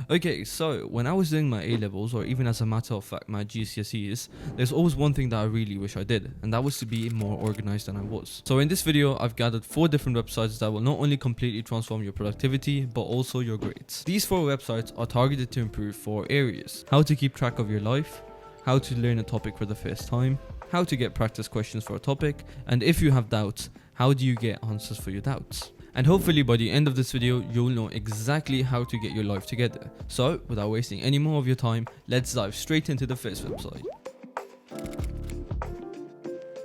Okay, so when I was doing my A-levels, or even as a matter of fact my GCSEs, there's always one thing that I really wish I did, and that was to be more organized than I was. So in this video, I've gathered 4 different websites that will not only completely transform your productivity, but also your grades. These 4 websites are targeted to improve 4 areas: how to keep track of your life, how to learn a topic for the first time, how to get practice questions for a topic, and if you have doubts, how do you get answers for your doubts. And hopefully by the end of this video, you'll know exactly how to get your life together. So without wasting any more of your time, let's dive straight into the first website.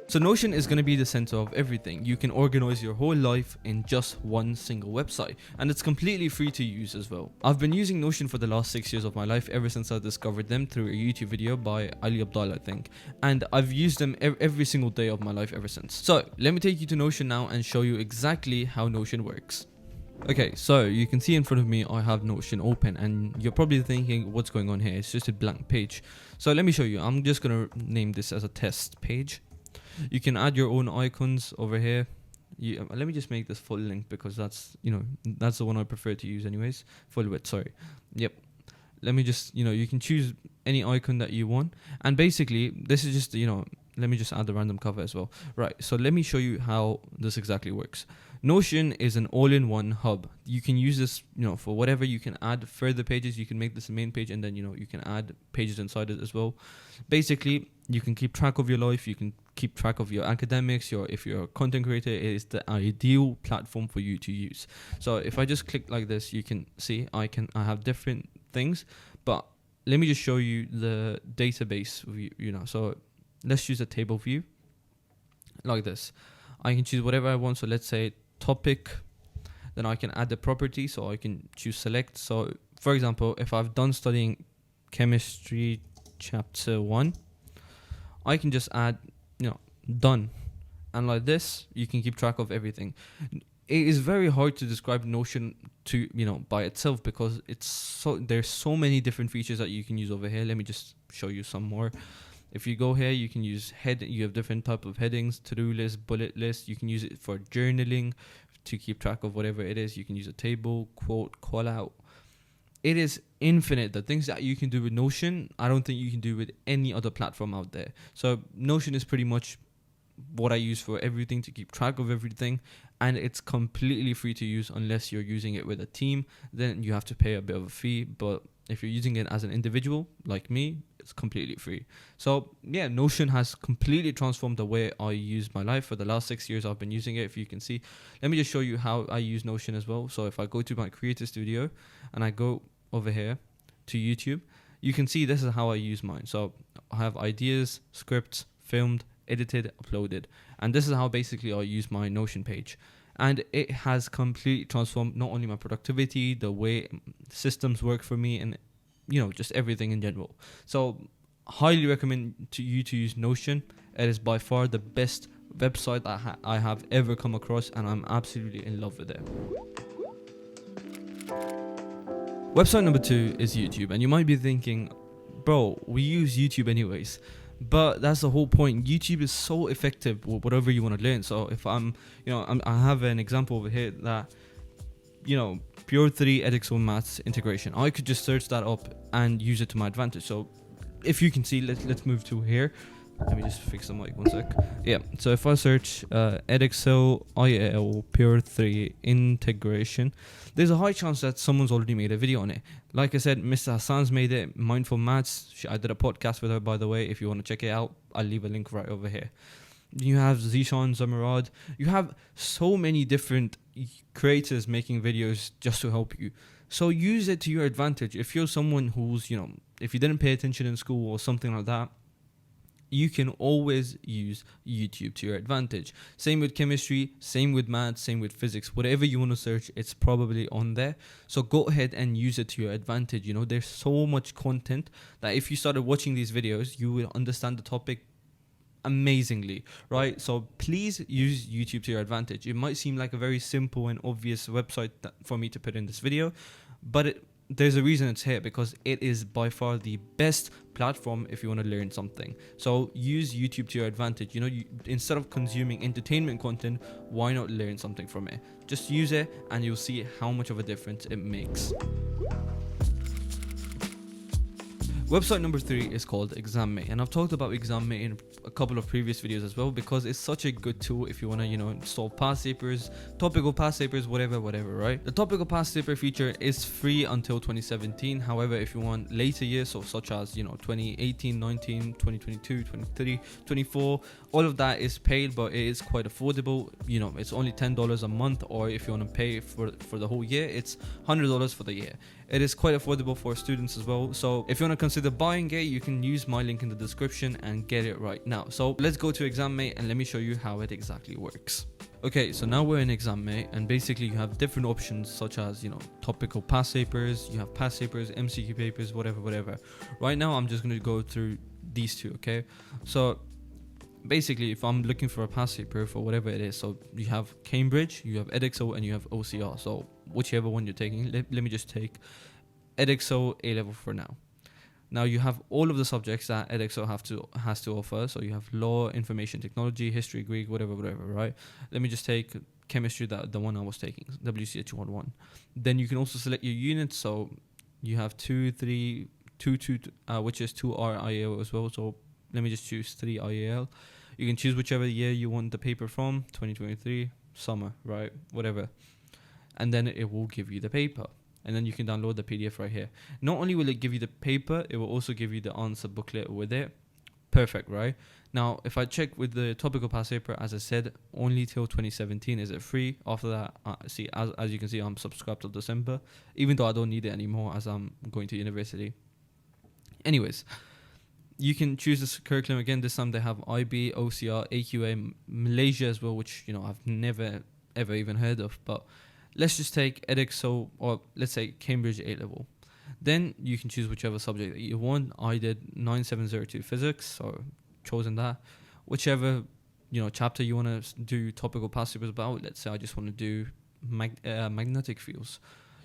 So Notion is going to be the center of everything. You can organize your whole life in just one single website, and it's completely free to use as well. I've been using Notion for the last 6 years of my life, ever since I discovered them through a YouTube video by Ali Abdallah, I think, and I've used them every single day of my life ever since. So let me take you to Notion now and show you exactly how Notion works. Okay, so you can see in front of me I have Notion open, and you're probably thinking, what's going on here? It's just a blank page. So let me show you. I'm just going to name this as a test page. You can add your own icons over here. Let me just make this full length because that's the one I prefer to use anyways. Full width, sorry. Yep. Let me just, you can choose any icon that you want. And basically, this is just, let me just add the random cover as well. Right, so let me show you how this exactly works. Notion is an all-in-one hub. You can use this, for whatever. You can add further pages. You can make this a main page, and then, you can add pages inside it as well. Basically, you can keep track of your life. You can keep track of your academics. If you're a content creator, it is the ideal platform for you to use. So if I just click like this, you can see I have different things, but let me just show you the database view. So let's use a table view like this. I can choose whatever I want. So let's say topic, then I can add the property, so I can choose select. So for example, if I've done studying chemistry chapter 1, I can just add done, and like this you can keep track of everything. It is very hard to describe Notion to by itself, because there's so many different features that you can use over here. Let me just show you some more. If you go here, you can use you have different type of headings: to-do list, bullet list. You can use it for journaling to keep track of whatever it is. You can use a table, quote, call out. It is infinite. The things that you can do with Notion, I don't think you can do with any other platform out there. So Notion is pretty much what I use for everything, to keep track of everything, and it's completely free to use unless you're using it with a team. Then you have to pay a bit of a fee, but if you're using it as an individual like me, it's completely free. So yeah, Notion has completely transformed the way I use my life. For the last 6 years I've been using it. If you can see, let me just show you how I use Notion as well. So if I go to my creator studio and I go over here to YouTube, you can see this is how I use mine. So I have ideas, scripts, filmed, edited, uploaded, and this is how basically I use my Notion page. And it has completely transformed not only my productivity, the way systems work for me, and just everything in general. So highly recommend you to use Notion. It is by far the best website I have ever come across, and I'm absolutely in love with it. Website number 2 is YouTube, and you might be thinking, bro, we use YouTube anyways. But that's the whole point. YouTube is so effective with whatever you want to learn. So if I have an example over here that, Pure 3 Edexcel Maths integration. I could just search that up and use it to my advantage. So if you can see, let's move to here. Let me just fix the mic 1 sec. Yeah, so if I search Edexcel IAL Pure 3 integration, there's a high chance that someone's already made a video on it. Like I said, Mr. Hassan's made it. Mindful Maths, I did a podcast with her, by the way. If you want to check it out, I'll leave a link right over here. You have Zishan, Zamarad. You have so many different creators making videos just to help you. So use it to your advantage. If you're someone who's, if you didn't pay attention in school or something like that, you can always use YouTube to your advantage. Same with chemistry, same with maths, same with physics. Whatever you want to search, it's probably on there. So go ahead and use it to your advantage. There's so much content that if you started watching these videos, you will understand the topic amazingly, right? So please use YouTube to your advantage. It might seem like a very simple and obvious website for me to put in this video, but there's a reason it's here, because it is by far the best platform if you want to learn something. So use YouTube to your advantage. Instead of consuming entertainment content, why not learn something from it? Just use it and you'll see how much of a difference it makes. Website number 3 is called ExamMate, and I've talked about ExamMate in a couple of previous videos as well, because it's such a good tool if you want to, solve past papers, topical past papers, whatever, right? The topical past paper feature is free until 2017. However, if you want later years, so such as 2018, 19, 2022, 23, 24, all of that is paid, but it is quite affordable. It's only $10 a month, or if you want to pay for the whole year, it's $100 for the year. It is quite affordable for students as well. So if you want to consider buying it, you can use my link in the description and get it right now. So let's go to ExamMate and let me show you how it exactly works. Okay, so now we're in ExamMate, and basically you have different options such as topical past papers, you have past papers, MCQ papers, whatever. Right now I'm just going to go through these two. Okay, so basically if I'm looking for a past paper for whatever it is, so you have Cambridge, you have Edexcel, and you have OCR. So whichever one you're taking, let me just take Edexcel A-level for now. Now you have all of the subjects that Edexcel has to offer. So you have law, information technology, history, Greek, whatever, right? Let me just take chemistry, the one I was taking, WCH11. Then you can also select your units. So you have 2, 3, 2, which is 2 RIAL as well. So let me just choose 3 IAL. You can choose whichever year you want the paper from, 2023, summer, right? Whatever. And then it will give you the paper. And then you can download the PDF right here. Not only will it give you the paper, it will also give you the answer booklet with it. Perfect, right? Now, if I check with the topical past paper, as I said, only till 2017 is it free. After that, as you can see, I'm subscribed till December, even though I don't need it anymore as I'm going to university. Anyways, you can choose this curriculum again. This time they have IB, OCR, AQA, Malaysia as well, which I've never ever even heard of. But let's just take Edexcel, or let's say Cambridge A-level. Then you can choose whichever subject that you want. I did 9702 physics, so chosen that. Whichever chapter you want to do topical past papers about. Let's say I just want to do magnetic fields.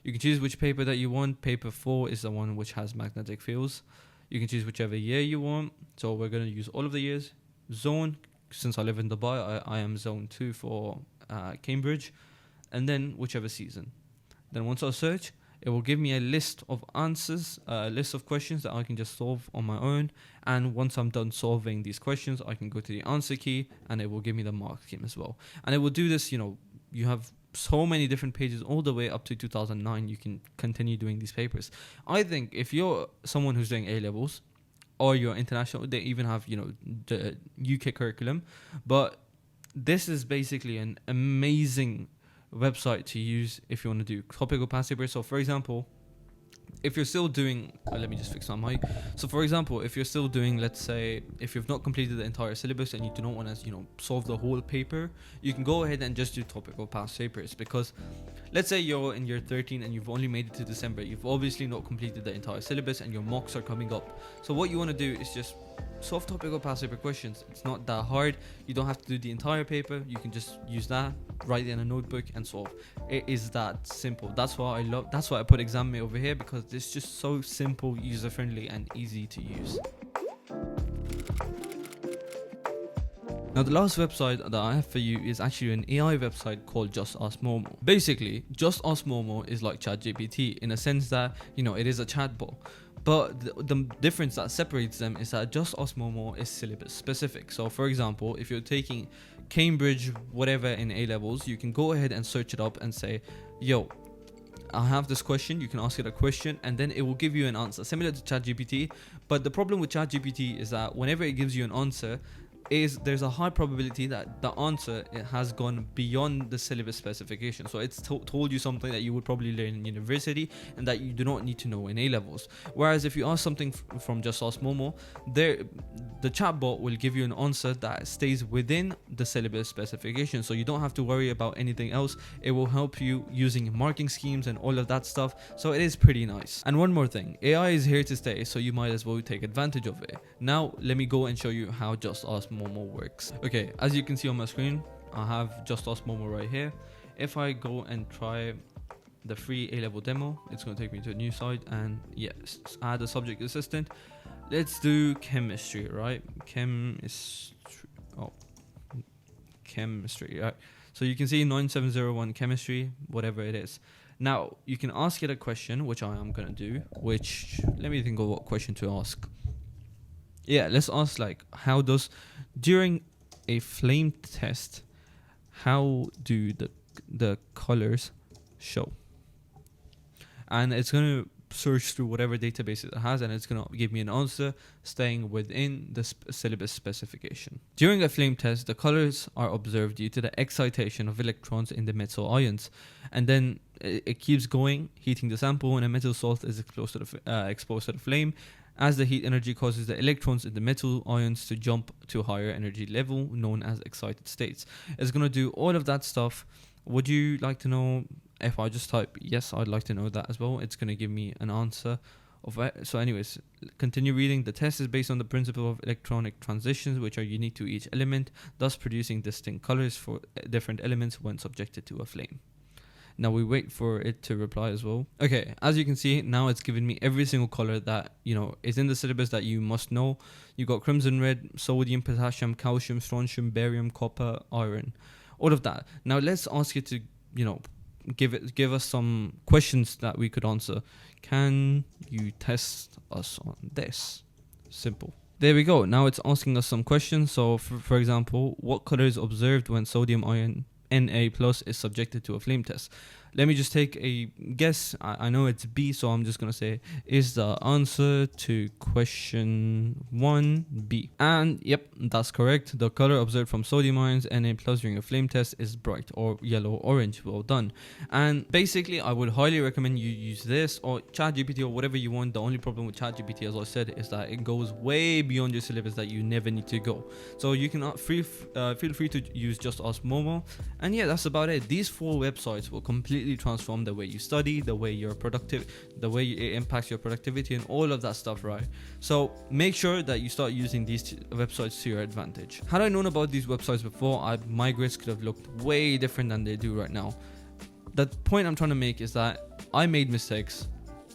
You can choose which paper that you want. Paper 4 is the one which has magnetic fields. You can choose whichever year you want. So we're going to use all of the years. Zone, since I live in Dubai, I am zone 2 for Cambridge. And then whichever season. Then once I search, it will give me a list of answers, a list of questions that I can just solve on my own. And once I'm done solving these questions, I can go to the answer key and it will give me the mark scheme as well. And it will do this, you have so many different pages all the way up to 2009. You can continue doing these papers. I think if you're someone who's doing A-levels or you're international, they even have, the UK curriculum. But this is basically an amazing website to use if you want to do topical past papers. So for example, if you're still doing let me just fix my mic. So for example, if you're still doing, let's say, if you've not completed the entire syllabus and you do not want to solve the whole paper, you can go ahead and just do topical past papers. Because let's say you're in year 13 and you've only made it to December, you've obviously not completed the entire syllabus and your mocks are coming up. So what you want to do is just solve topical past paper questions. It's not that hard. You don't have to do the entire paper. You can just use that, write it in a notebook and solve. It is that simple. That's why I put ExamMate over here, because it's just so simple, user friendly and easy to use. Now the last website that I have for you is actually an AI website called Just Ask Momo. Basically, Just Ask Momo is like ChatGPT in a sense that it is a chatbot. But the difference that separates them is that Just Ask Momo is syllabus specific. So for example, if you're taking Cambridge whatever in A-levels, you can go ahead and search it up and say, yo, I have this question. You can ask it a question and then it will give you an answer similar to ChatGPT. But the problem with ChatGPT is that whenever it gives you an answer, there's a high probability that the answer has gone beyond the syllabus specification. So it's told you something that you would probably learn in university and that you do not need to know in A-levels. Whereas if you ask something from Just Ask Momo, the chatbot will give you an answer that stays within the syllabus specification. So you don't have to worry about anything else. It will help you using marking schemes and all of that stuff. So it is pretty nice. And one more thing, AI is here to stay, so you might as well take advantage of it. Now let me go and show you how Just Ask Momo works. Okay, as you can see on my screen, I have Just Ask Momo right here. If I go and try the free A-level demo, it's going to take me to a new site, and yes, add a subject assistant. Let's do chemistry, right? Chemistry, right? So you can see 9701 chemistry, whatever it is. Now you can ask it a question, which I am gonna do. Which, let me think of what question to ask. Yeah, let's ask like, how does, during a flame test, how do the colors show? And it's gonna search through whatever database it has, and it's gonna give me an answer staying within the syllabus specification. During a flame test, the colors are observed due to the excitation of electrons in the metal ions, and then it keeps going, heating the sample, and a metal salt is exposed to the flame. As the heat energy causes the electrons in the metal ions to jump to a higher energy level known as excited states. It's going to do all of that stuff. Would you like to know? If I just type yes, I'd like to know that as well, it's going to give me an answer of it. So anyways, continue reading. The test is based on the principle of electronic transitions, which are unique to each element, thus producing distinct colors for different elements when subjected to a flame. Now we wait for it to reply as well. Okay, as you can see, now it's giving me every single color that, you know, is in the syllabus that you must know. You got crimson red, sodium, potassium, calcium, strontium, barium, copper, iron, all of that. Now let's ask it to, you know, give us some questions that we could answer. Can you test us on this? Simple. There we go. Now it's asking us some questions. So for example, what color is observed when sodium ion Na plus is subjected to a flame test? Let me just take a guess. I know it's B, so I'm just going to say, is the answer to question 1 B? And yep, that's correct. The color observed from sodium ions Na plus during a flame test is bright or yellow orange. Well done. And basically, I would highly recommend you use this or ChatGPT or whatever you want. The only problem with ChatGPT, as I said, is that it goes way beyond your syllabus that you never need to go. So you can feel free to use Just Ask Momo. And yeah, that's about it. These 4 websites will completely transform the way you study, the way you're productive, the way it impacts your productivity, and all of that stuff, right? So make sure that you start using these websites to your advantage. Had I known about these websites before, my grades could have looked way different than they do right now. The point I'm trying to make is that I made mistakes.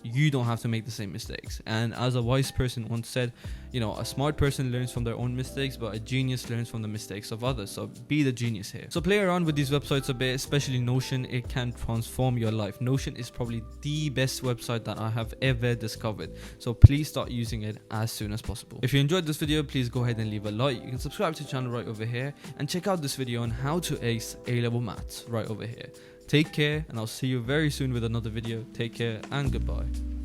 You don't have to make the same mistakes. And as a wise person once said, you know, a smart person learns from their own mistakes, but a genius learns from the mistakes of others. So be the genius here. So play around with these websites a bit, especially Notion. It can transform your life. Notion is probably the best website that I have ever discovered. So please start using it as soon as possible. If you enjoyed this video, please go ahead and leave a like. You can subscribe to the channel right over here and check out this video on how to ace A-level maths right over here. Take care, and I'll see you very soon with another video. Take care and goodbye.